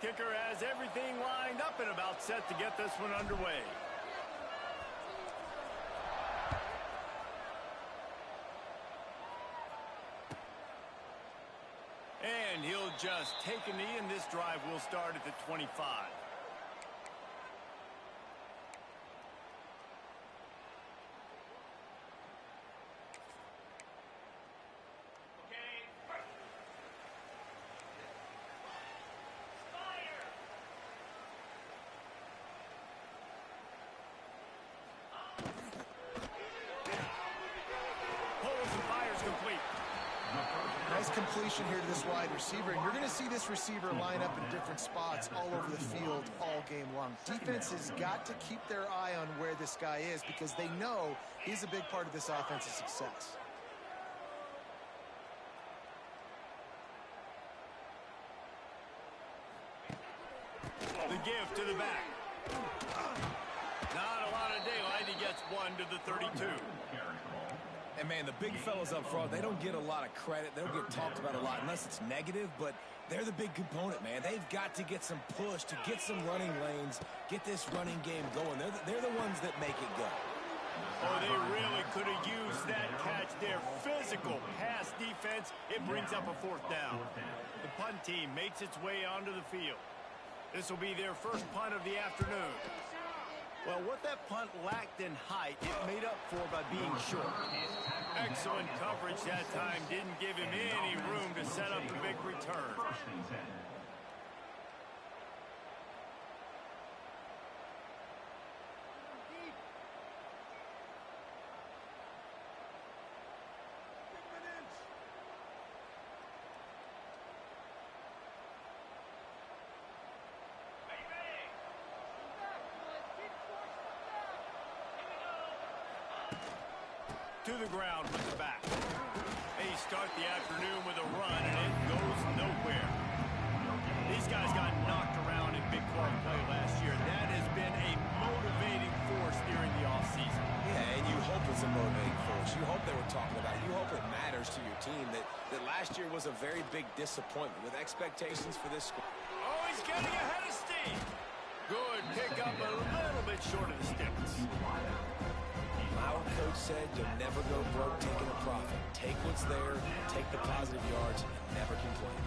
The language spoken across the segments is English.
kicker has everything lined up and about set to get this one underway. And he'll just take a knee, and this drive will start at the 25. Nice completion here to this wide receiver, and you're going to see this receiver line up in different spots all over the field all game long. Defense has got to keep their eye on where this guy is because they know he's a big part of this offense's success. The give to the back. Not a lot of daylight. He gets one to the 32. And, man, the big fellas up front, they don't get a lot of credit. They don't get talked about a lot unless it's negative, but they're the big component, man. They've got to get some push, to get some running lanes, get this running game going. They're the ones that make it go. Oh, they really could have used that catch there. Physical pass defense. It brings up a fourth down. The punt team makes its way onto the field. This will be their first punt of the afternoon. Well, what that punt lacked in height, it made up for by being short. Excellent coverage that time. Didn't give him any room to set up the big return. To the ground with the back. They start the afternoon with a run, and it goes nowhere. These guys got knocked around in Big 12 play last year. That has been a motivating force during the offseason. Yeah, and you hope it's a motivating force. You hope they were talking about it. You hope it matters to your team that last year was a very big disappointment with expectations for this squad. Oh, he's getting ahead of steam. Good pick up, a little bit short of the sticks. My old coach said you'll never go broke taking a profit. Take what's there, take the positive yards, and never complain.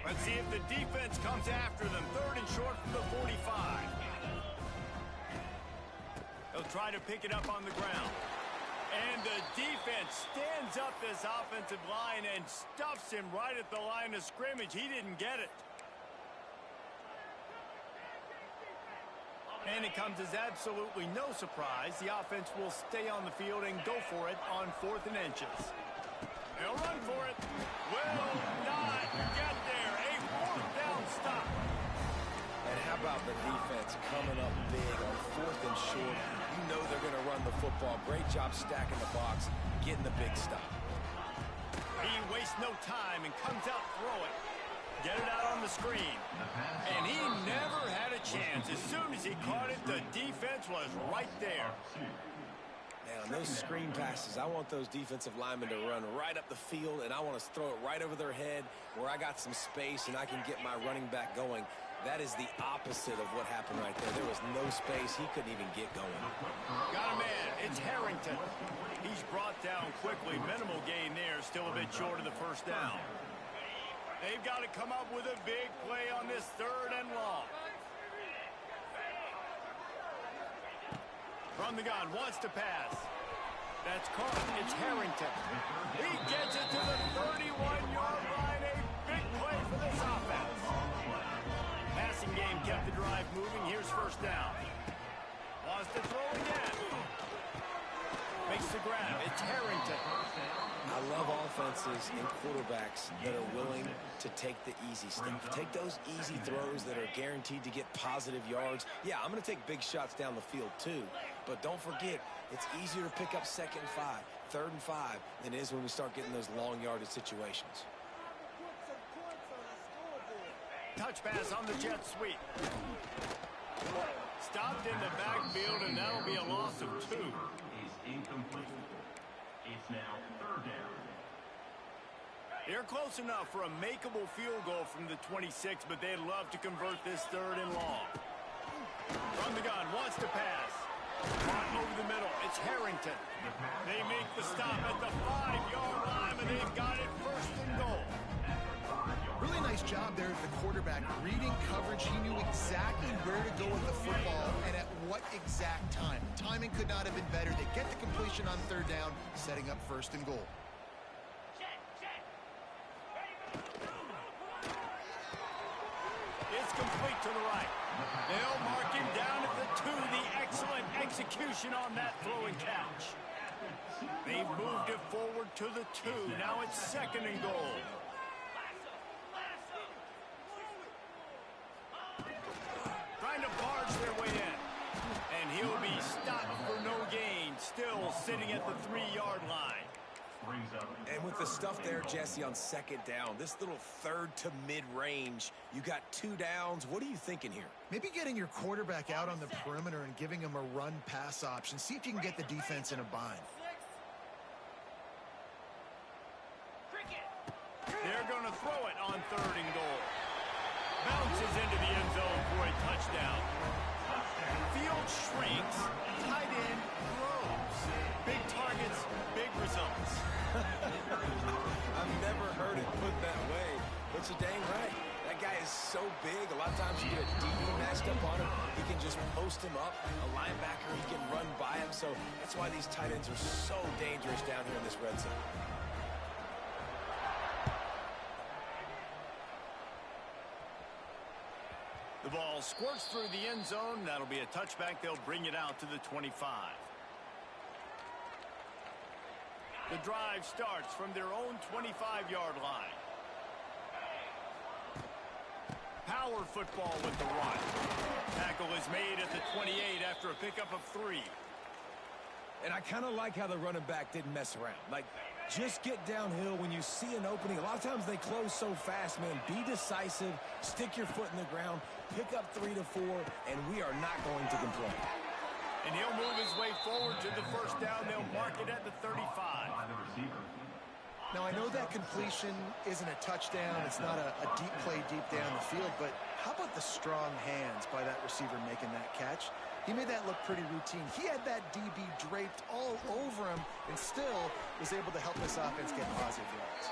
Let's see if the defense comes after them. Third and short from the 45. They'll try to pick it up on the ground. And the defense stands up this offensive line and stuffs him right at the line of scrimmage. He didn't get it. And it comes as absolutely no surprise. The offense will stay on the field and go for it on 4th and inches. They'll run for it. Will not get there. A 4th down stop. And how about the defense coming up big on 4th and short? You know they're going to run the football. Great job stacking the box, getting the big stop. He wastes no time and comes out throwing. Get it out on the screen. And he never had a chance. As soon as he caught it, the defense was right there. Man, on those screen passes, I want those defensive linemen to run right up the field, and I want to throw it right over their head where I got some space and I can get my running back going. That is the opposite of what happened right there. There was no space. He couldn't even get going. Got a man. It's Harrington. He's brought down quickly. Minimal gain there. Still a bit short of the first down. They've got to come up with a big play on this 3rd and long. From the gun, wants to pass. That's caught. It's Harrington. He gets it to the 31-yard line. A big play for this offense. Passing game kept the drive moving. Here's first down. Wants to throw again. Makes the grab. It's Harrington. I love offenses and quarterbacks that are willing to take the easy stuff. Take those easy throws that are guaranteed to get positive yards. Yeah, I'm going to take big shots down the field too. But don't forget, it's easier to pick up 2nd and 5, 3rd and 5 than it is when we start getting those long yardage situations. Touch pass on the jet sweep. Stopped in the backfield, and that'll be a loss of 2. It's now 3rd down. They're close enough for a makeable field goal from the 26, but they'd love to convert this 3rd and long. From the gun, wants to pass. Caught over the middle. It's Harrington. They make the stop at the 5-yard line, and they've got it 1st and goal. Really nice job there at the quarterback. Reading coverage, he knew exactly where to go with the football and at what exact time. Timing could not have been better. They get the completion on 3rd down, setting up 1st and goal. It's complete to the right. They'll mark him down at the 2. The excellent execution on that throw and catch. They've moved it forward to the 2. Now it's 2nd and goal. Trying to barge their way in. And he'll be stopped for no gain. Still sitting at the 3-yard line. And with the stuff there, Jesse, on 2nd down, this little 3rd to mid-range, you got 2 downs. What are you thinking here? Maybe getting your quarterback out on the perimeter and giving him a run-pass option. See if you can get the defense in a bind. They're going to throw it on 3rd and goal. Bounces into the end zone for a touchdown. Field shrinks, tight end grows. Big targets, big results. I've never heard it put that way, but you're dang right. That guy is so big. A lot of times you get a DB matched up on him. He can just post him up. A linebacker, he can run by him. So that's why these tight ends are so dangerous down here in this red zone. The ball squirts through the end zone. That'll be a touchback. They'll bring it out to the 25. The drive starts from their own 25-yard line. Power football with the run. Tackle is made at the 28 after a pickup of 3. And I kind of like how the running back didn't mess around. Like, just get downhill when you see an opening. A lot of times they close so fast, man. Be decisive, stick your foot in the ground, pick up 3 to 4, and we are not going to complain. And he'll move his way forward to the 1st down. They'll mark it at the 35. Now, I know that completion isn't a touchdown. It's not a deep play deep down the field, but how about the strong hands by that receiver making that catch? He made that look pretty routine. He had that DB draped all over him and still was able to help this offense get positive yards.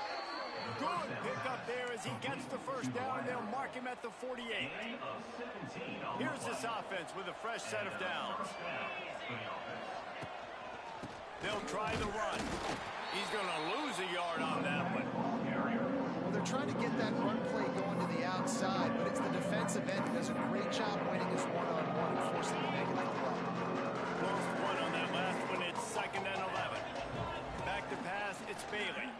Good pickup there as he gets the 1st down. They'll mark him at the 48. Here's this offense with a fresh set of downs. They'll try the run. He's going to lose a yard on that one. Well, they're trying to get that run play going to the outside, but it's the defensive end who does a great job winning his one-on-one and forcing the negative play. Lost one on that last one. It's 2nd and 11. Back to pass. It's Bailey.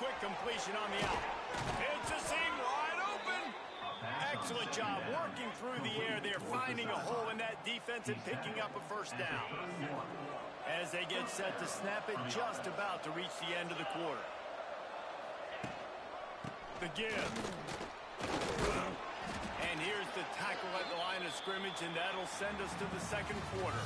Quick completion on the out. It's a seam wide open. Excellent job working through the air there, finding a hole in that defense and picking up a 1st down. As they get set to snap it, just about to reach the end of the quarter. The give. And here's the tackle at the line of scrimmage, and that'll send us to the second quarter.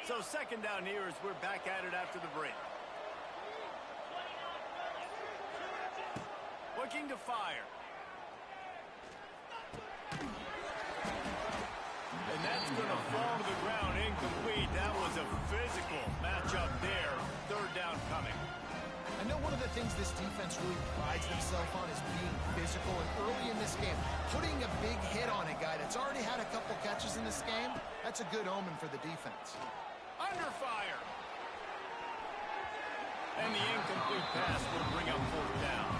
So second down here as we're back at it after the break. Looking to fire. And that's going to fall to the ground incomplete. That was a physical matchup there. Third down coming. I know one of the things this defense really prides themselves on is being physical. And early in this game, putting a big hit on a guy that's already had a couple catches in this game, that's a good omen for the defense. Under fire. And the incomplete pass will bring up fourth down.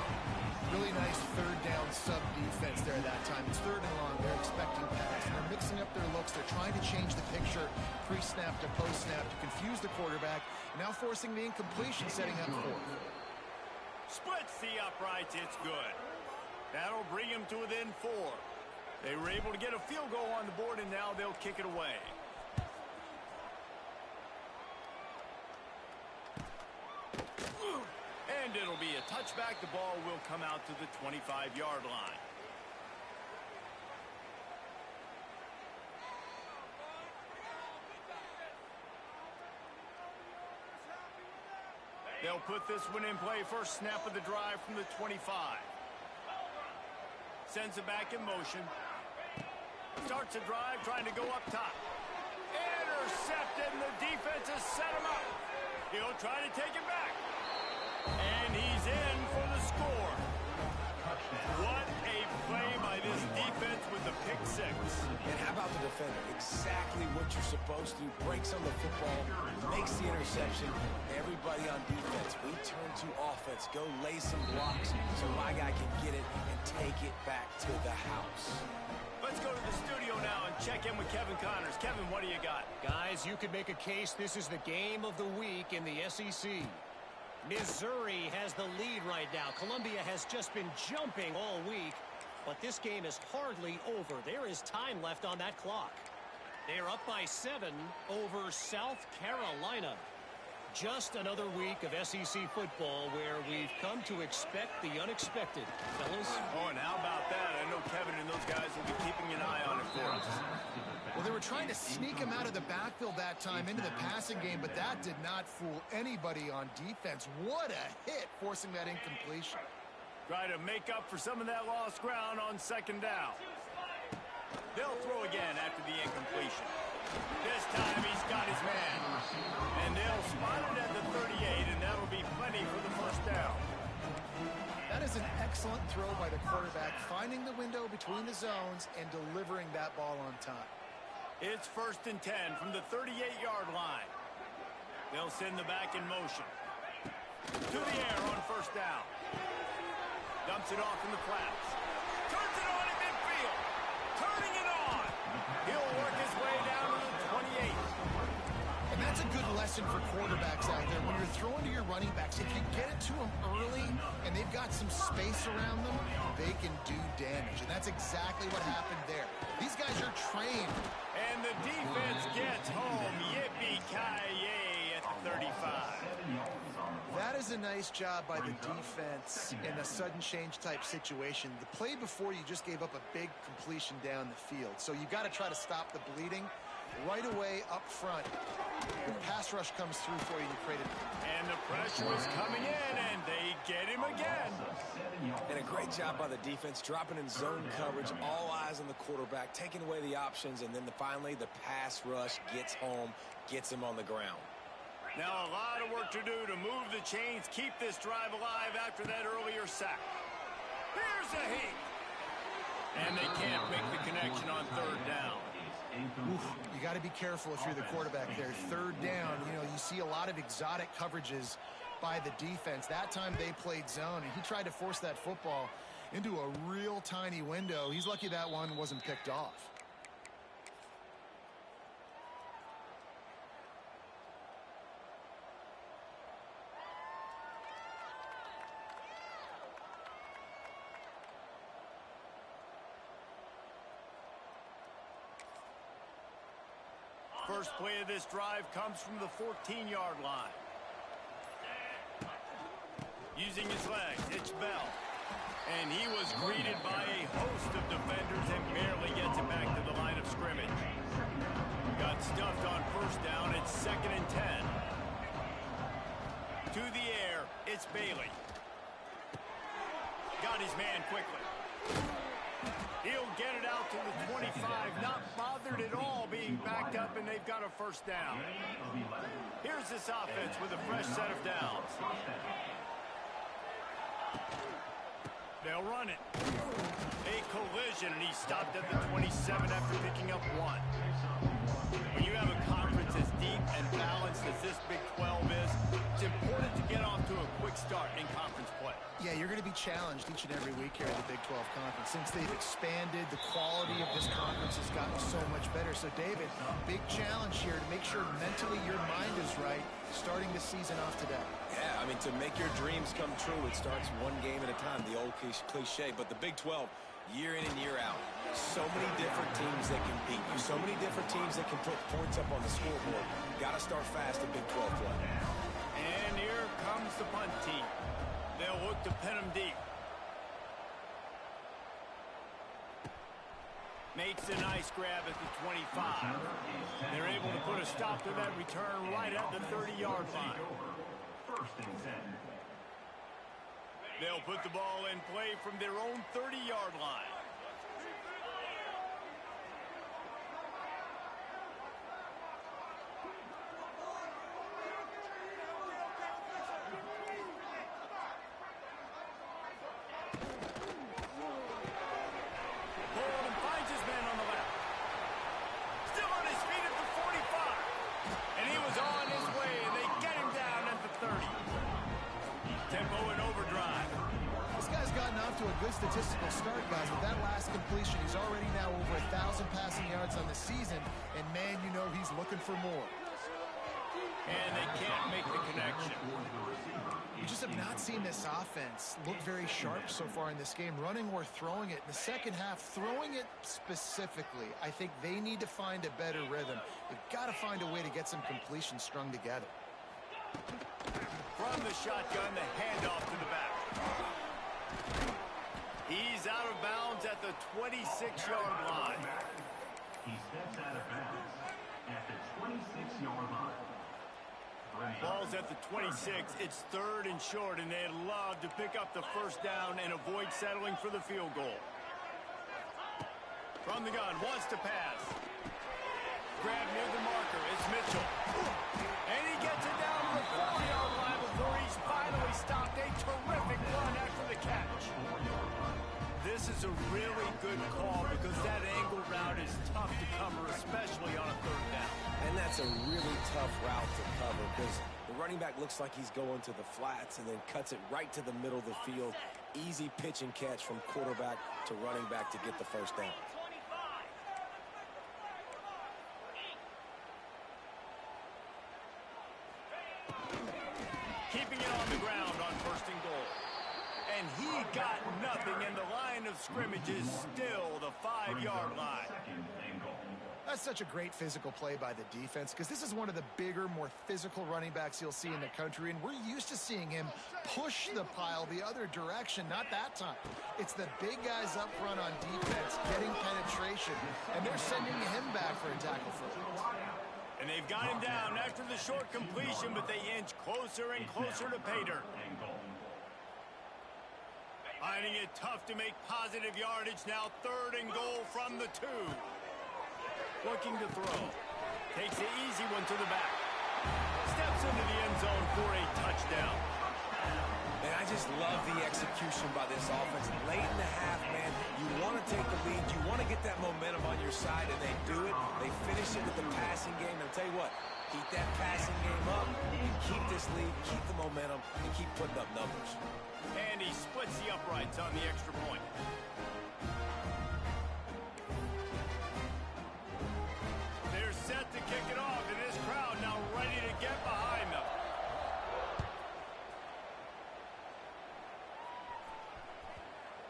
Really nice third down sub defense there that time. It's third and long. They're expecting pass. And they're mixing up their looks. They're trying to change the picture pre-snap to post-snap to confuse the quarterback. Now forcing the incompletion, setting up fourth. Splits the uprights. It's good. That'll bring him to within 4. They were able to get a field goal on the board, and now they'll kick it away. And it'll be a touchback. The ball will come out to the 25-yard line. They'll put this one in play. First snap of the drive from the 25. Sends it back in motion. Starts a drive trying to go up top. Intercepted, and the defense has set him up. He'll try to take it back. And he's in for the score. What a play by this defense with the pick 6. And how about the defender? Exactly what you're supposed to. Breaks on the football, makes the interception. Everybody on defense, we turn to offense. Go lay some blocks so my guy can get it and take it back to the house. Let's go to the studio now and check in with Kevin Connors. Kevin, what do you got? Guys, you could make a case this is the game of the week in the SEC. Missouri has the lead right now. Columbia has just been jumping all week, but this game is hardly over. There is time left on that clock. They're up by 7 over South Carolina. Just another week of SEC football where we've come to expect the unexpected. Fellas? Oh, and how about that? I know Kevin and those guys will be keeping an eye on it for us. Well, they were trying to sneak him out of the backfield that time into the passing game, but that did not fool anybody on defense. What a hit, forcing that incompletion. Try to make up for some of that lost ground on second down. They'll throw again after the incompletion. This time he's got his man. And they'll spot it at the 38, and that'll be plenty for the first down. That is an excellent throw by the quarterback, finding the window between the zones and delivering that ball on time. It's 1st and 10 from the 38-yard line. They'll send the back in motion. To the air on first down. Dumps it off in the flats. Turns it on in midfield. Turning it on. He'll work his way down to the 28. And that's a good lesson for quarterbacks out there. When you're throwing to your running backs, if you get it to them early and they've got some space around them, they can do damage. And that's exactly what happened there. These guys are trained. And the defense gets home. Yippee-ki-yay at the 35. That is a nice job by the defense in a sudden change type situation. The play before, you just gave up a big completion down the field. So you got to try to stop the bleeding right away up front. The pass rush comes through for you to create it. And the pressure is coming in, and they get him again. And a great job by the defense, dropping in zone coverage, all eyes on the quarterback, taking away the options, and then finally the pass rush gets home, gets him on the ground. Now a lot of work to do to move the chains, keep this drive alive after that earlier sack. Here's a heat. And they can't make the connection on third down. Oof, you got to be careful if you're the quarterback there. Third down, you see a lot of exotic coverages by the defense. That time they played zone, and he tried to force that football into a real tiny window. He's lucky that one wasn't picked off. first play of this drive comes from the 14-yard line. Using his legs, it's Bell. And he was greeted by a host of defenders and barely gets it back to the line of scrimmage. Got stuffed on first down. It's 2nd and 10. To the air, it's Bailey. Got his man quickly. He'll get it out to the 25. Not bothered at all being backed up, and they've got a first down. Here's this offense with a fresh set of downs. They'll run it. A collision, and he stopped at the 27 after picking up 1. When you have a conference as deep and balanced as this Big 12 is, it's important to get off to a quick start in conference play. Yeah, you're going to be challenged each and every week here at the Big 12 Conference. Since they've expanded, the quality of this conference has gotten so much better. So, David, big challenge here to make sure mentally your mind is right starting the season off today. Yeah, I mean, to make your dreams come true, it starts one game at a time, the old cliche. But the Big 12, year in and year out, so many different teams that can beat you, so many different teams that can put points up on the scoreboard. Got to start fast in Big 12 play. And here comes the punt team. They'll look to pin him deep. Makes a nice grab at the 25. They're able to put a stop to that return right at the 30-yard line. They'll put the ball in play from their own 30-yard line. Statistical start, guys. With that last completion, he's already now over 1,000 passing yards on the season, and man, you know he's looking for more. And they can't make the connection. You just have not seen this offense look very sharp so far in this game, running or throwing it. In the second half, throwing it specifically, I think they need to find a better rhythm. They've got to find a way to get some completions strung together. From the shotgun, the handoff to the back. He's out of bounds at the 26-yard line. He steps out of bounds at the 26-yard line. Ball's at the 26. It's 3rd and short, and they'd love to pick up the first down and avoid settling for the field goal. From the gun, wants to pass. Grab near the marker. It's Mitchell. And he gets it down to the 4-yard line before he's finally stopped. A terrific run after the catch. This is a really good call because that angle route is tough to cover, especially on a 3rd down. And that's a really tough route to cover because the running back looks like he's going to the flats and then cuts it right to the middle of the field. Easy pitch and catch from quarterback to running back to get the first down. Keeping it on the ground on 1st and goal. And he got nothing, and the line of scrimmage is still the 5-yard line. That's such a great physical play by the defense because this is one of the bigger, more physical running backs you'll see in the country, and we're used to seeing him push the pile the other direction. Not that time. It's the big guys up front on defense getting penetration, and they're sending him back for a tackle for loss. And they've got him down after the short completion, but they inch closer and closer to pay dirt. Finding it tough to make positive yardage now. 3rd and goal from the 2. Looking to throw. Takes the easy one to the back. Steps into the end zone for a touchdown. And I just love the execution by this offense. Late in the half, man, you want to take the lead. You want to get that momentum on your side, and they do it. They finish it with the passing game. And I'll tell you what, keep that passing game up. You keep this lead, keep the momentum, and keep putting up numbers. And he splits the uprights on the extra point. They're set to kick it off, and this crowd now ready to get behind them.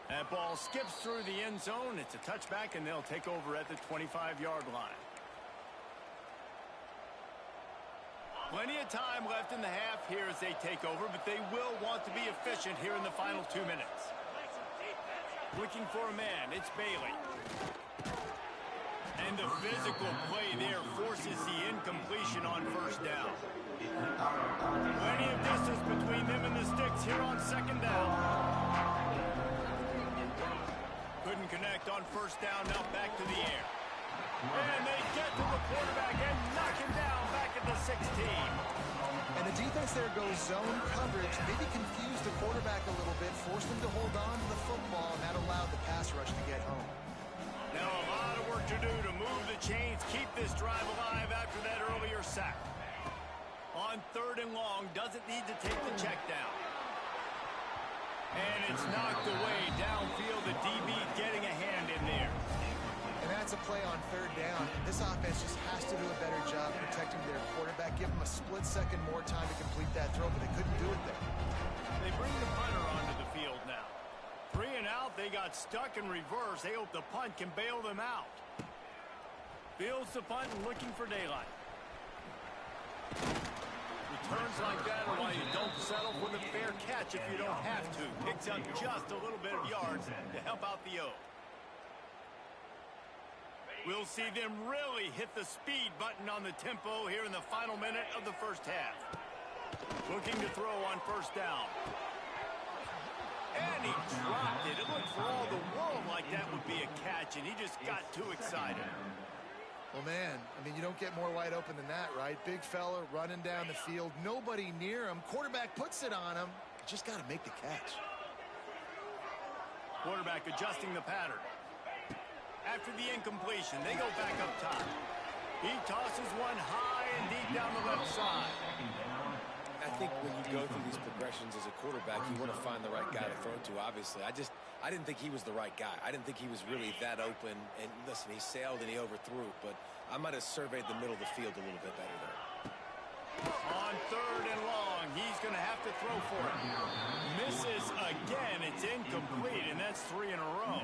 That ball skips through the end zone. It's a touchback, and they'll take over at the 25-yard line. Plenty of time left in the half here as they take over, but they will want to be efficient here in the final 2 minutes. Looking for a man, it's Bailey. And the physical play there forces the incompletion on first down. Plenty of distance between them and the sticks here on second down. Couldn't connect on first down, now back to the air. And they get to the quarterback and knock him down back at the 16. And the defense there goes zone coverage, maybe confused the quarterback a little bit, forced him to hold on to the football, and that allowed the pass rush to get home. Now a lot of work to do to move the chains, keep this drive alive after that earlier sack. On 3rd and long, doesn't need to take the check down. And it's knocked away downfield, the DB getting a hand in there. And that's a play on 3rd down. This offense just has to do a better job protecting their quarterback. Give them a split second more time to complete that throw, but they couldn't do it there. They bring the punter onto the field now. 3 and out, they got stuck in reverse. They hope the punt can bail them out. Fields the punt and looking for daylight. Returns like that are why you don't settle for the fair catch if you don't have to. Picks up just a little bit of yards to help out the O. We'll see them really hit the speed button on the tempo here in the final minute of the first half. Looking to throw on first down. And he dropped it. It looked for all the world like that would be a catch, and he just got too excited. Well, man, I mean, you don't get more wide open than that, right? Big fella running down the field, nobody near him. Quarterback puts it on him. Just got to make the catch. Quarterback adjusting the pattern. After the incompletion, they go back up top. He tosses one high and deep down the left side. I think when you go through these progressions as a quarterback, you want to find the right guy to throw to, obviously. I didn't think he was the right guy. I didn't think he was really that open. And listen, he sailed and he overthrew, but I might have surveyed the middle of the field a little bit better there. On 3rd and long, he's going to have to throw for it. Misses again. It's incomplete, and that's 3 in a row.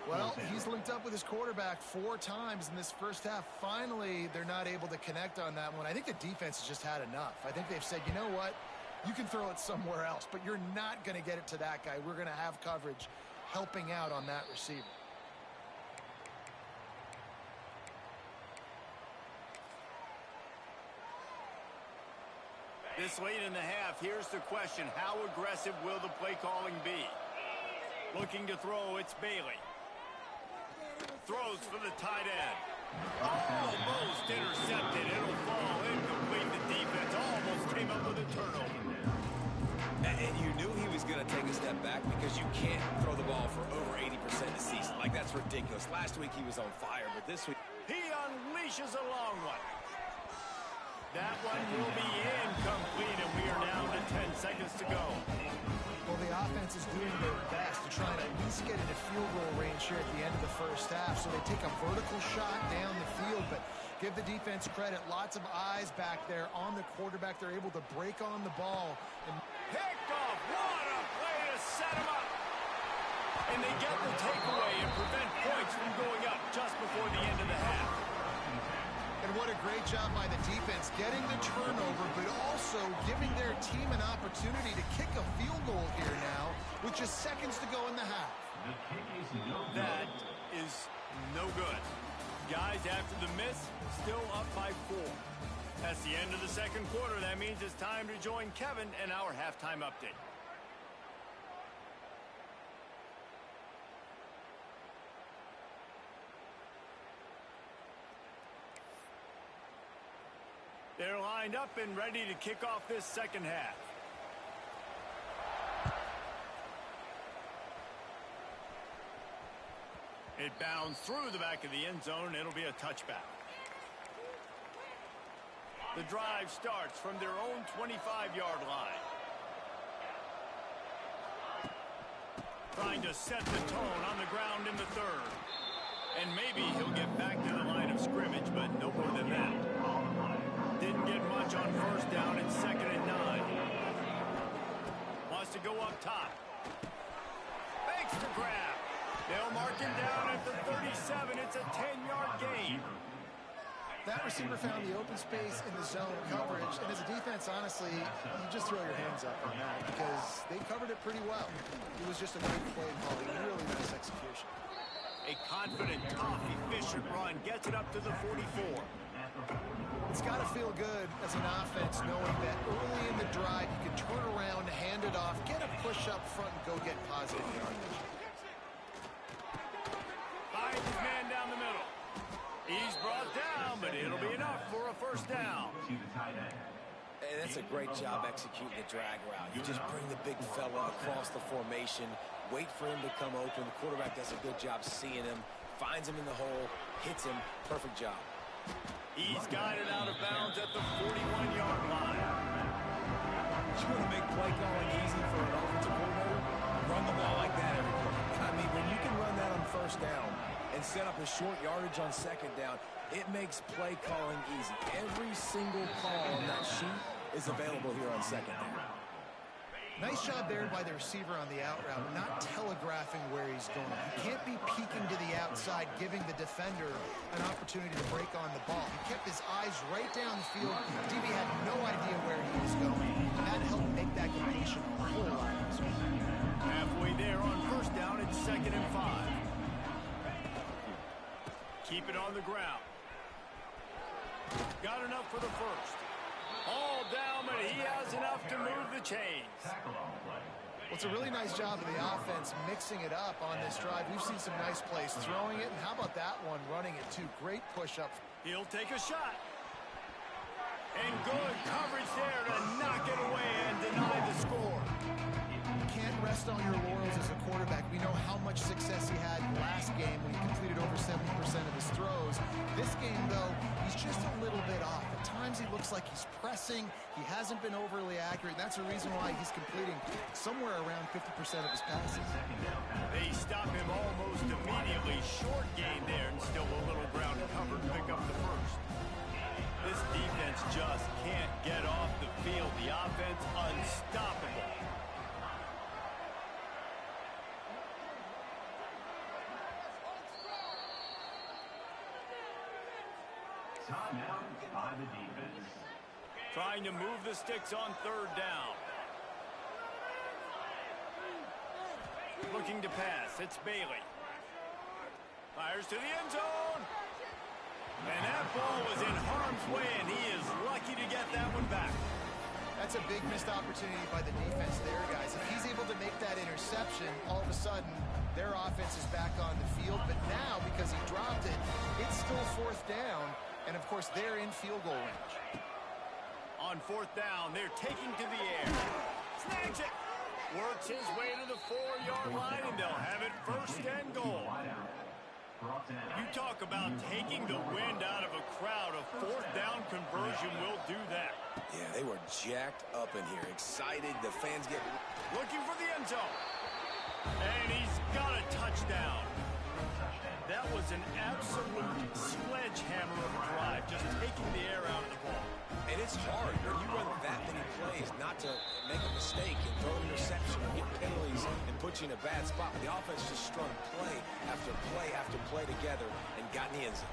Well, he's linked up with his quarterback 4 times in this first half. Finally, they're not able to connect on that one. I think the defense has just had enough. I think they've said, you know what? You can throw it somewhere else, but you're not going to get it to that guy. We're going to have coverage helping out on that receiver. This late in the half, here's the question. How aggressive will the play calling be? Looking to throw, it's Bailey. Throws for the tight end. Almost intercepted. It'll fall incomplete. The defense almost came up with a turnover. And you knew he was going to take a step back because you can't throw the ball for over 80% a season. Like, that's ridiculous. Last week he was on fire, but this week... He unleashes a long one. That one will be incomplete, and we are down to 10 seconds to go. Well, the offense is doing their best to try and at least get into field goal range here at the end of the first half. So they take a vertical shot down the field, but give the defense credit. Lots of eyes back there on the quarterback. They're able to break on the ball. And picked off. What a play to set him up. And they get the takeaway and prevent points from going up just before the end of the half. And what a great job by the defense getting the turnover, but also giving their team an opportunity to kick a field goal here now with just seconds to go in the half. That is no good. Guys, after the miss, still up by 4. That's the end of the second quarter. That means it's time to join Kevin in our halftime update. They're lined up and ready to kick off this second half. It bounds through the back of the end zone. It'll be a touchback. The drive starts from their own 25-yard line. Trying to set the tone on the ground in the 3rd. And maybe he'll get back to the line of scrimmage, but no more than that. Didn't get much on first down. It's 2nd and 9. Wants to go up top. Fakes the grab. They'll mark him down at the 37. It's a 10-yard gain. That receiver found the open space in the zone coverage, and defense, honestly, you just throw your hands up on that because they covered it pretty well. It was just a great play call, really nice execution. A confident, tough, efficient run gets it up to the 44. It's got to feel good as an offense knowing that early in the drive you can turn around, hand it off, get a push up front, and go get positive yardage. Finds his man down the middle. He's brought down, but it'll be enough for a first down. Hey, that's a great job executing the drag route. You just bring the big fella across the formation, wait for him to come open. The quarterback does a good job seeing him, finds him in the hole, hits him. Perfect job. He's got it out of bounds at the 41-yard line. You want to make play calling easy for an offensive coordinator? Run the ball like that every play. I mean, when you can run that on first down and set up a short yardage on second down, it makes play calling easy. Every single call on that sheet is available here on second down. Nice job there by the receiver on the out route, not telegraphing where he's going. He can't be peeking to the outside, giving the defender an opportunity to break on the ball. He kept his eyes right down the field. DB had no idea where he was going. That helped make that completion a whole lot easier. Halfway there on first down, it's 2nd and 5. Keep it on the ground. Got enough for the first. All down, but he has enough to move the chains. Well, it's a really nice job of the offense mixing it up on this drive. We've seen some nice plays throwing it, and how about that one running it too? Great push-up. He'll take a shot. And good coverage there to knock it away and deny the score. You can't rest on your laurels as a quarterback. We know how much success he had last game when he completed over 70% of his throws. This game, though, he's just a little bit off. At times he looks like he's pressing. He hasn't been overly accurate. That's the reason why he's completing somewhere around 50% of his passes. They stop him almost immediately. Short gain there and still a little ground covered to pick up the first. This defense just can't get off the field. The offense unstoppable. Timeout by the defense. Trying to move the sticks on 3rd down. Looking to pass. It's Bailey. Fires to the end zone. And that ball was in harm's way, and he is lucky to get that one back. That's a big missed opportunity by the defense there, guys. If he's able to make that interception, all of a sudden, their offense is back on the field. But now, because he dropped it, it's still 4th down. And, of course, they're in field goal range. On 4th down, they're taking to the air. Snags it. Works his way to the 4-yard line, and they'll have it 1st and goal. You talk about taking the wind out of a crowd. A 4th down conversion will do that. Yeah, they were jacked up in here, excited. The fans get looking for the end zone. And he's got a touchdown. That was an absolute sledgehammer of a drive, just taking the air out of the ball. And it's hard when you run that many plays not to make a mistake and throw an interception or get penalties and put you in a bad spot. But the offense just strung play after play after play together and got in the end zone.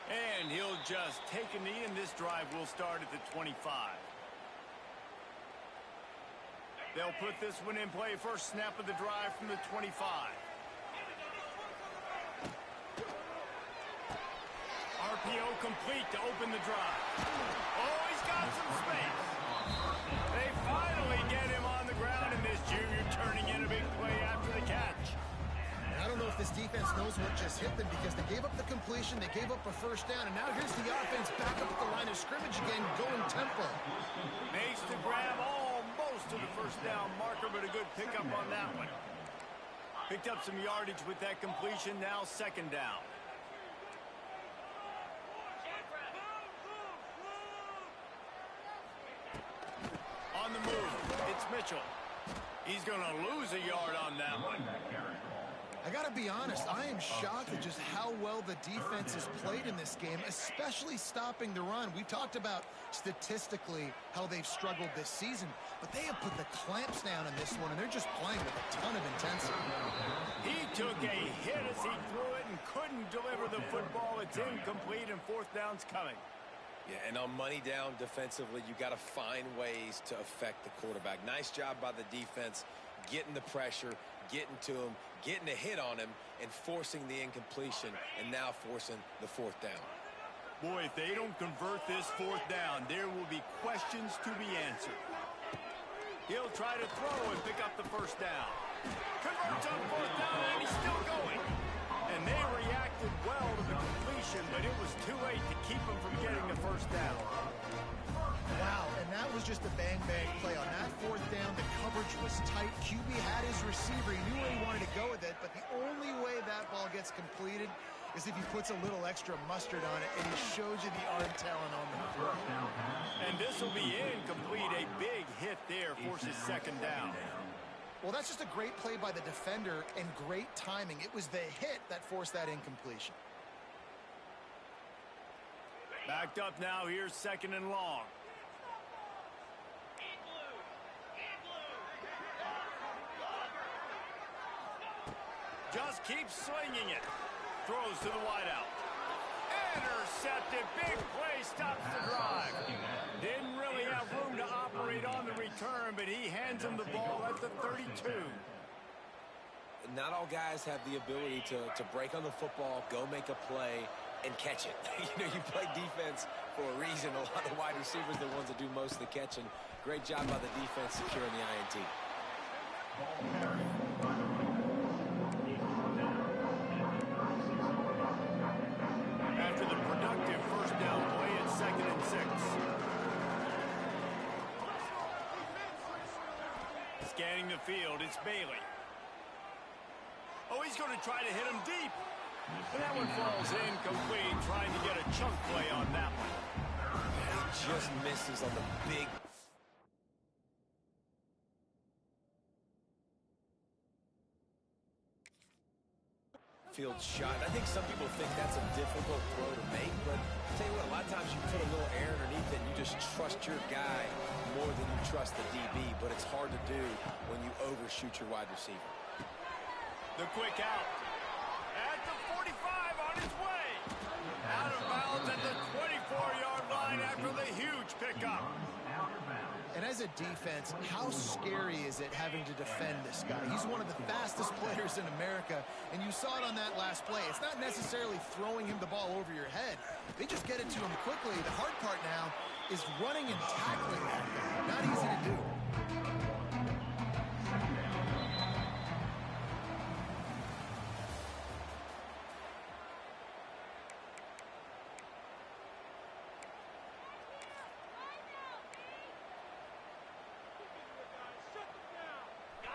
And he'll just take a knee, and this drive will start at the 25. They'll put this one in play. First snap of the drive from the 25. RPO complete to open the drive. Oh, he's got some space. They finally get him on the ground, and this junior turning in a big play after the catch. I don't know if this defense knows what just hit them because they gave up the completion, they gave up a 1st down, and now here's the offense back up at the line of scrimmage again, going tempo. Makes the grab almost to the 1st down marker, but a good pickup on that one. Picked up some yardage with that completion, now 2nd down. On the move, it's Mitchell. He's going to lose a yard on that one. I got to be honest, I am shocked at just how well the defense has played in this game, especially stopping the run. We talked about statistically how they've struggled this season, but they have put the clamps down in this one, and they're just playing with a ton of intensity. He took a hit as he threw it and couldn't deliver the football. It's incomplete, and fourth down's coming. Yeah, and on money down defensively, you got to find ways to affect the quarterback. Nice job by the defense, getting the pressure, getting to him, getting a hit on him, and forcing the incompletion, and now forcing the fourth down. Boy, if they don't convert this fourth down, there will be questions to be answered. He'll try to throw and pick up the first down. Converts on fourth down, and he's still going. And they reacted well to the completion, but it was too late to keep him from getting the first down. Wow, and that was just a bang-bang play. On that fourth down, the coverage was tight. QB had his receiver. He knew where he wanted to go with it, but the only way that ball gets completed is if he puts a little extra mustard on it, and he shows you the arm talent on the throw. And this will be incomplete. A big hit there forces second down. Well, that's just a great play by the defender and great timing. It was the hit that forced that incompletion. Backed up now. Here's second and long. Just keeps slinging it. Throws to the wideout. Intercepted. Big play. Stops the drive. Didn't really have room to operate on the return, but he hands him the ball at the 32. Not all guys have the ability to break on the football, go make a play, and catch it. You play defense for a reason. A lot of wide receivers are the ones that do most of the catching. Great job by the defense securing the INT. After the productive first down play, it's 2nd and 6. Scanning the field, it's Bailey. Oh, he's going to try to hit him deep. But that one falls incomplete, trying to get a chunk play on that one. And he just misses on the big field shot. I think some people think that's a difficult throw to make, but I'll tell you what, a lot of times you put a little air underneath it and you just trust your guy more than you trust the DB, but it's hard to do when you overshoot your wide receiver. The quick out. At the 45 on his way. Out of bounds at the 24-yard line after the huge pickup. And as a defense, how scary is it having to defend this guy? He's one of the fastest players in America, and you saw it on that last play. It's not necessarily throwing him the ball over your head. They just get it to him quickly. The hard part now is running and tackling that guy. Not easy to do.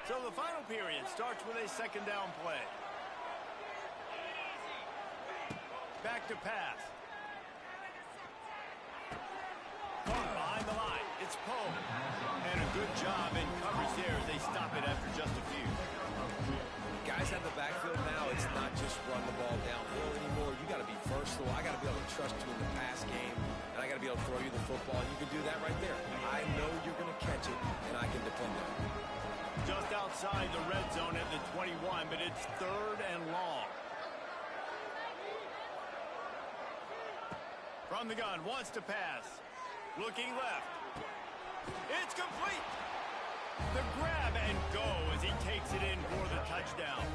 So the final period starts with a second down play. Back to pass. Caught behind the line. It's Poe. And a good job in coverage there as they stop it after just a few. Guys out of the backfield now, it's not just run the ball downhill anymore. You got to be versatile. I got to be able to trust you in the pass game, and I got to be able to throw you the football. And you can do that right there. I know you're going to catch it, and I can depend on it. Just outside the red zone at the 21, but it's 3rd and long. From the gun, wants to pass. Looking left. It's complete. The grab and go as he takes it in for the touchdown.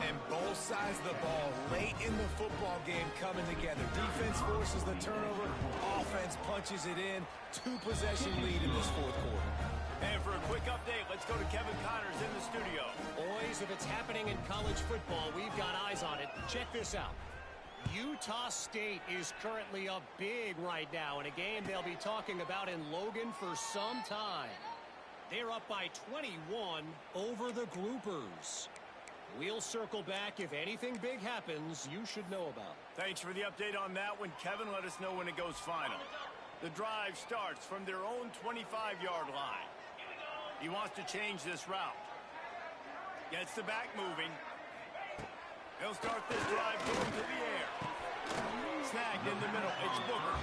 And both sides of the ball late in the football game coming together. Defense forces the turnover. Offense punches it in. 2-possession lead in this fourth quarter. And for a quick update, let's go to Kevin Connors in the studio. Boys, if it's happening in college football, we've got eyes on it. Check this out. Utah State is currently up big right now in a game they'll be talking about in Logan for some time. They're up by 21 over the Groupers. We'll circle back. If anything big happens, you should know about it. Thanks for the update on that one, Kevin. Let us know when it goes final. The drive starts from their own 25-yard line. He wants to change this route. Gets the back moving. He'll start this drive going to the air. Snagged in the middle. It's Booker.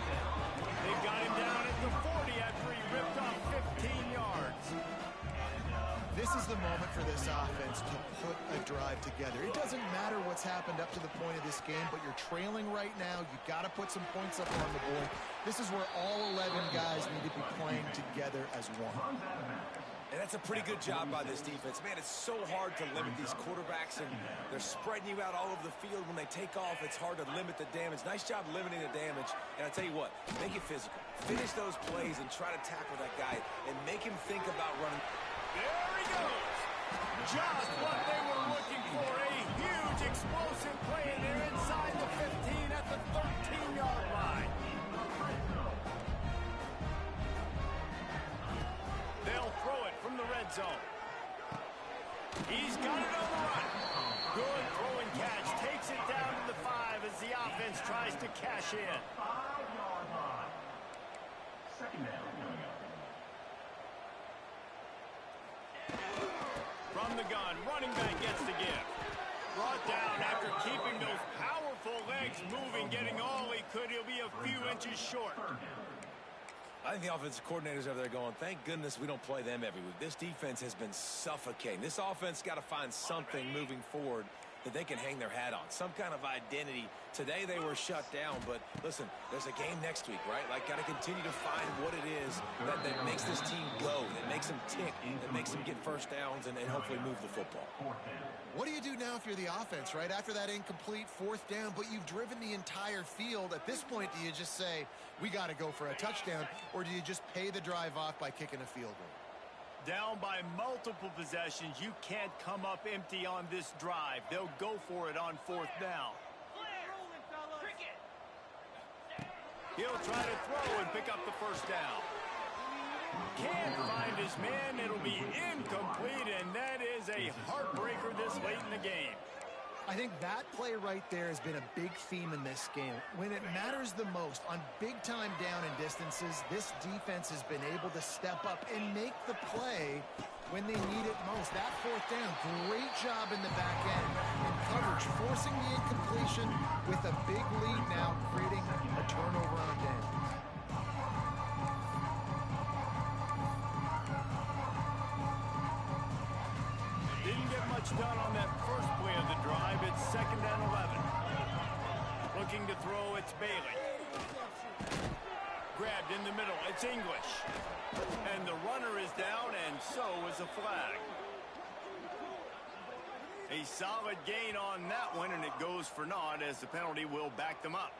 They've got him down at the 40 after he ripped off 15 yards. This is the moment for this offense to put a drive together. It doesn't matter what's happened up to the point of this game, but you're trailing right now. You've got to put some points up on the board. This is where all 11 guys need to be playing together as one. And that's a pretty good job by this defense. Man, it's so hard to limit these quarterbacks, and they're spreading you out all over the field. When they take off, it's hard to limit the damage. Nice job limiting the damage. And I tell you what, make it physical. Finish those plays and try to tackle that guy and make him think about running. There he goes. Just what they were looking for. A huge explosive play, and they're inside the 15 at the 13-yard line. They'll throw it from the red zone. He's got it on the run. Good throw and catch. Takes it down to the 5 as the offense tries to cash in. 5-yard line. Second down. From the gun, running back gets the give. Brought down after keeping those powerful legs moving, getting all he could. He'll be a few inches short. I think the offensive coordinators over there going, thank goodness we don't play them every week. This defense has been suffocating. This offense got to find something moving forward that they can hang their hat on, some kind of identity. Today they were shut down, but listen, there's a game next week, right? Like, got to continue to find what it is that makes this team go, that makes them tick, that makes them get first downs and hopefully move the football. What do you do now if you're the offense, right? After that incomplete 4th down, but you've driven the entire field. At this point, do you just say, we got to go for a touchdown, or do you just pay the drive off by kicking a field goal? Down by multiple possessions, you can't come up empty on this drive. They'll go for it on 4th down. He'll try to throw and pick up the first down. Can't find his man. It'll be incomplete, and that is a heartbreaker this late in the game. I think that play right there has been a big theme in this game. When it matters the most, on big-time down and distances, this defense has been able to step up and make the play when they need it most. That 4th down, great job in the back end in coverage, forcing the incompletion with a big lead now, creating a turnover on downs. Didn't get much done on that first play of the drive. It's 2nd and 11. Looking to throw, it's Bailey. Grabbed in the middle, it's English. And the runner is down, and so is a flag. A solid gain on that one, and it goes for naught as the penalty will back them up.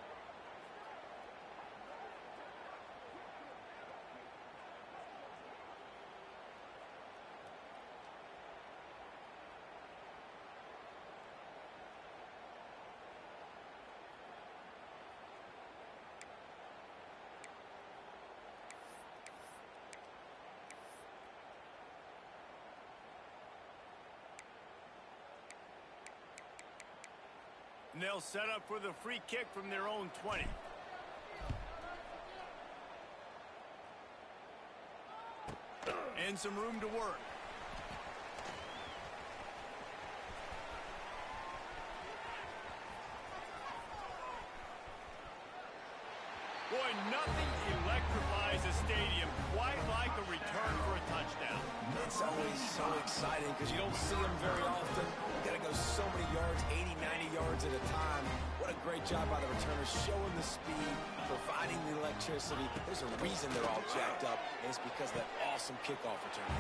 And they'll set up for the free kick from their own 20. And some room to work. Boy, nothing electrifies a stadium quite like a return for a touchdown. It's always so exciting because you don't see them very often. You got to go so many yards, 80, 90 yards at a time. What a great job by the returners, showing the speed, providing the electricity. There's a reason they're all jacked up, and it's because of that awesome kickoff return.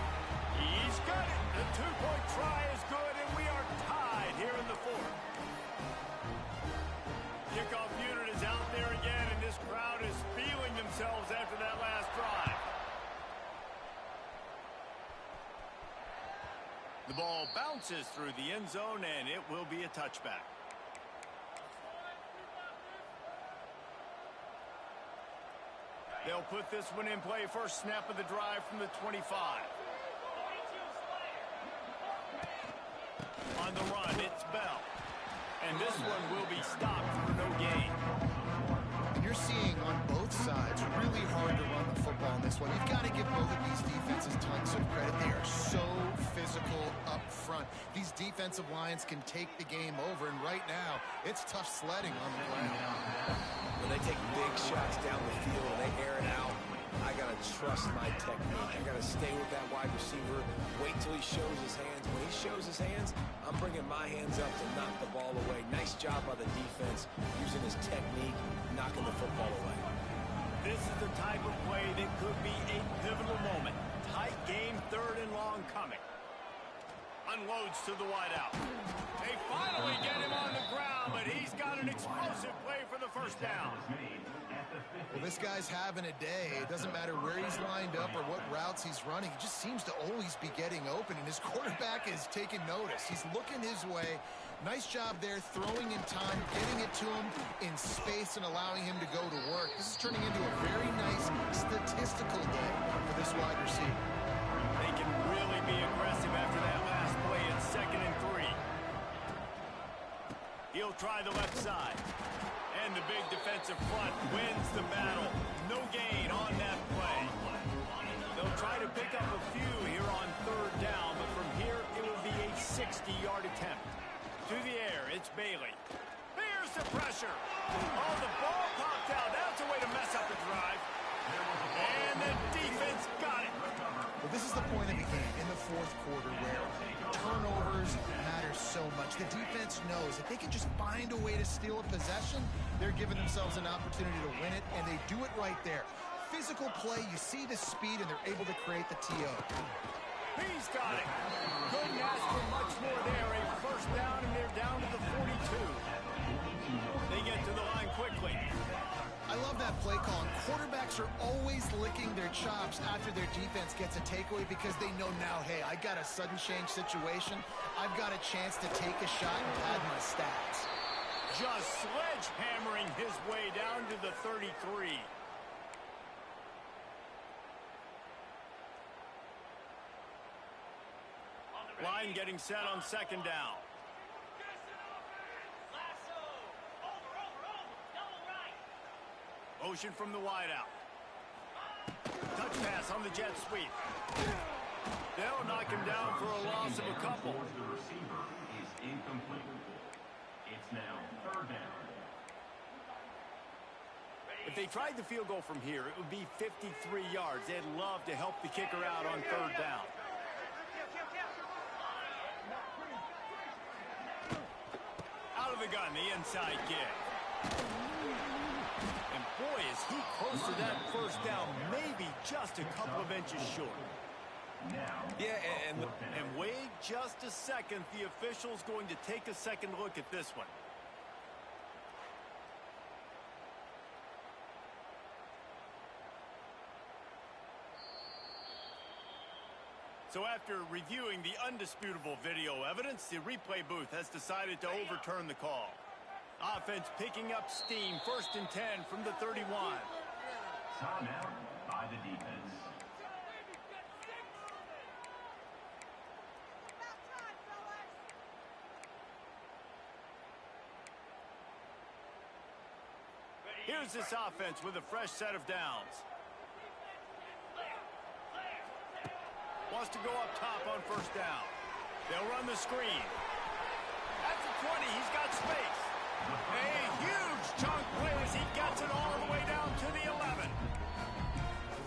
He's got it. The 2-point try is good, and we are tied here in the 4th. Kickoff unit is out there again, and this crowd is feeling themselves after that last drive. The ball bounces through the end zone, and it will be a touchback. They'll put this one in play. First snap of the drive from the 25. On the run, it's Bell. And this one will be stopped for no gain. You're seeing on both sides really hard to run the football in this one. You've got to give both of these defenses tons of credit. They are so physical up front. These defensive lines can take the game over, and right now, it's tough sledding on the ground. When they take big shots down the field, they air it out. I got to trust my technique. I got to stay with that wide receiver, wait till he shows his hands. When he shows his hands, I'm bringing my hands up to knock the ball away. Nice job by the defense, using his technique, knocking the football away. This is the type of play that could be a pivotal moment. Tight game, 3rd and long coming. Unloads to the wideout. They finally get him on the ground, but he's got an explosive play for the first down. Well, this guy's having a day. It doesn't matter where he's lined up or what routes he's running. He just seems to always be getting open, and his quarterback is taking notice. He's looking his way. Nice job there, throwing in time, getting it to him in space and allowing him to go to work. This is turning into a very nice statistical day for this wide receiver. They can really be aggressive after that last play in 2nd and 3. He'll try the left side. And the big defensive front wins the battle. No gain on that play. They'll try to pick up a few here on 3rd down, but from here it will be a 60-yard attempt. To the air, it's Bailey. There's the pressure. Oh, the ball popped out. That's a way to mess up the drive. And the defense got it. Well, this is the point of the game in the 4th quarter where turnovers matter so much. The defense knows if they can just find a way to steal a possession, they're giving themselves an opportunity to win it, and they do it right there. Physical play, you see the speed, and they're able to create the TO. He's got it. Couldn't ask for much more there. A first down, and they're down to the 42. They get to the line quickly. I love that play call. And quarterbacks are always licking their chops after their defense gets a takeaway because they know now, hey, I got a sudden change situation. I've got a chance to take a shot and pad my stats. Just sledgehammering his way down to the 33. Line getting set on 2nd down. Motion from the wideout. Touch pass on the jet sweep. They'll knock him down for a loss of a couple. The receiver is incomplete. It's now 3rd down. If they tried the field goal from here, it would be 53 yards. They'd love to help the kicker out on 3rd down. Out of the gun, the inside give. And boy, is he close to that first down, maybe just a couple of inches short. Yeah, And wait just a second. The official's going to take a second look at this one. So after reviewing the undisputable video evidence, the replay booth has decided to overturn the call. Offense picking up steam, 1st and 10 from the 31. Timeout by the defense. Here's this offense with a fresh set of downs. Wants to go up top on 1st down. They'll run the screen. At the 20, he's got space. A huge chunk play as he gets it all the way down to the 11.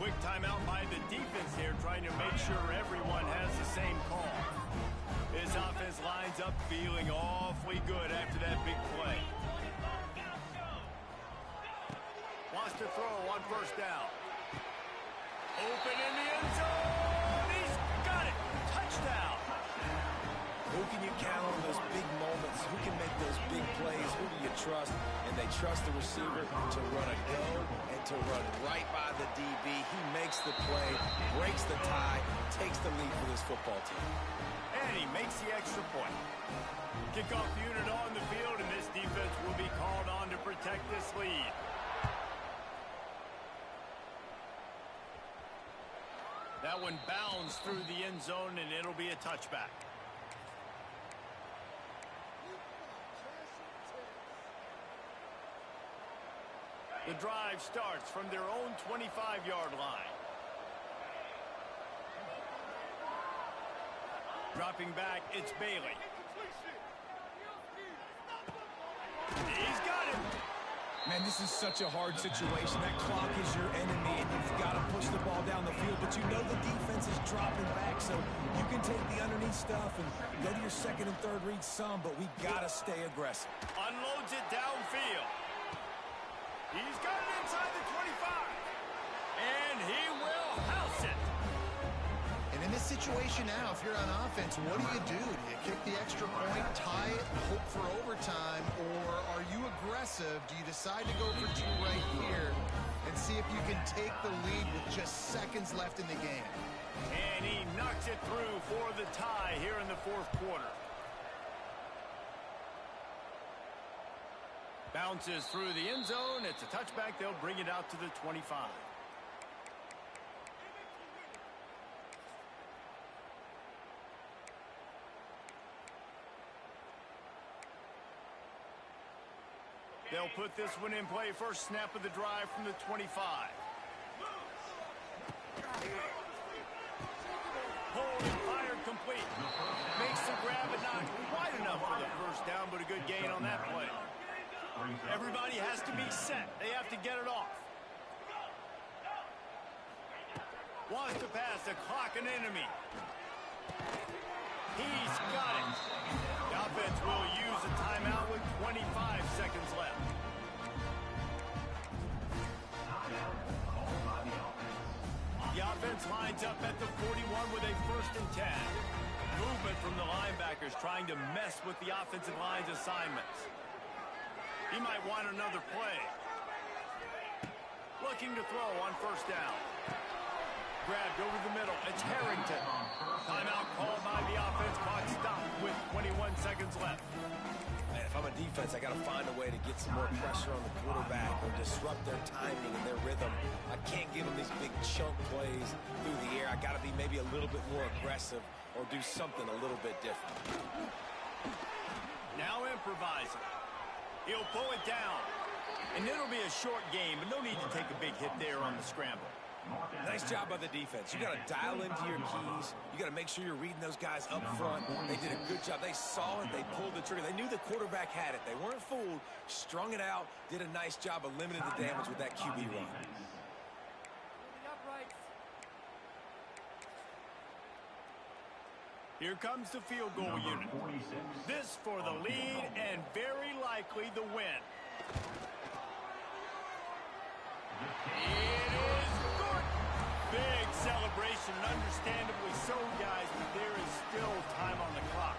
Quick timeout by the defense here, trying to make sure everyone has the same call. His offense lines up feeling awfully good after that big play. Wants to throw on 1st down. Open in the end zone. He's got it. Touchdown. who can you count on those big moments? Who can make those big plays? Who do you trust? And they trust the receiver to run a go and to run right by the DB. He makes the play, breaks the tie, takes the lead for this football team. And he makes the extra point. Kickoff unit on the field, and this defense will be called on to protect this lead. That one bounds through the end zone, and it'll be a touchback. The drive starts from their own 25-yard line. Dropping back, it's Bailey. He's got it. Man, this is such a hard situation. That clock is your enemy, and you've got to push the ball down the field. But you know the defense is dropping back, so you can take the underneath stuff and go to your second and third read some, but we got to stay aggressive. Unloads it downfield. He's got it inside the 25. And he will house it. And in this situation now, if you're on offense, what do? Do you kick the extra point, tie it, hope for overtime, or are you aggressive? Do you decide to go for two right here and see if you can take the lead with just seconds left in the game? And he knocks it through for the tie here in the fourth quarter. Bounces through the end zone. It's a touchback. They'll bring it out to the 25. They'll put this one in play. First snap of the drive from the 25. Hold and fired complete. Makes the grab and not quite enough for the first down, but a good gain on that play. Everybody has to be set. They have to get it off. Wants to pass the clock an enemy. He's got it. The offense will use a timeout with 25 seconds left. The offense lines up at the 41 with a first and 10. Movement from the linebackers trying to mess with the offensive line's assignments. He might want another play. Looking to throw on first down. Grabbed over the middle. It's Harrington. Timeout called by the offense. Clock stopped with 21 seconds left. Man, if I'm a defense, I got to find a way to get some more pressure on the quarterback or disrupt their timing and their rhythm. I can't give them these big chunk plays through the air. I got to be maybe a little bit more aggressive or do something a little bit different. Now improvising. He'll pull it down. And it'll be a short game, but no need to take a big hit there on the scramble. Nice job by the defense. You got to dial into your keys. You got to make sure you're reading those guys up front. They did a good job. They saw it. They pulled the trigger. They knew the quarterback had it. They weren't fooled. Strung it out. Did a nice job of limiting the damage with that QB run. Here comes the field goal unit. This for the lead and very likely the win. It is good. Big celebration, understandably so, guys, but there is still time on the clock.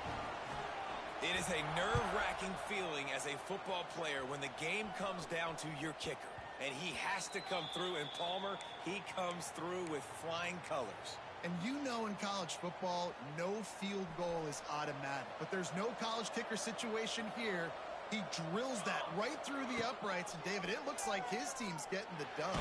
It is a nerve-wracking feeling as a football player when the game comes down to your kicker. And he has to come through, and Palmer, he comes through with flying colors. And you know in college football, no field goal is automatic. But there's no college kicker situation here. He drills that right through the uprights. And, David, it looks like his team's getting the dub.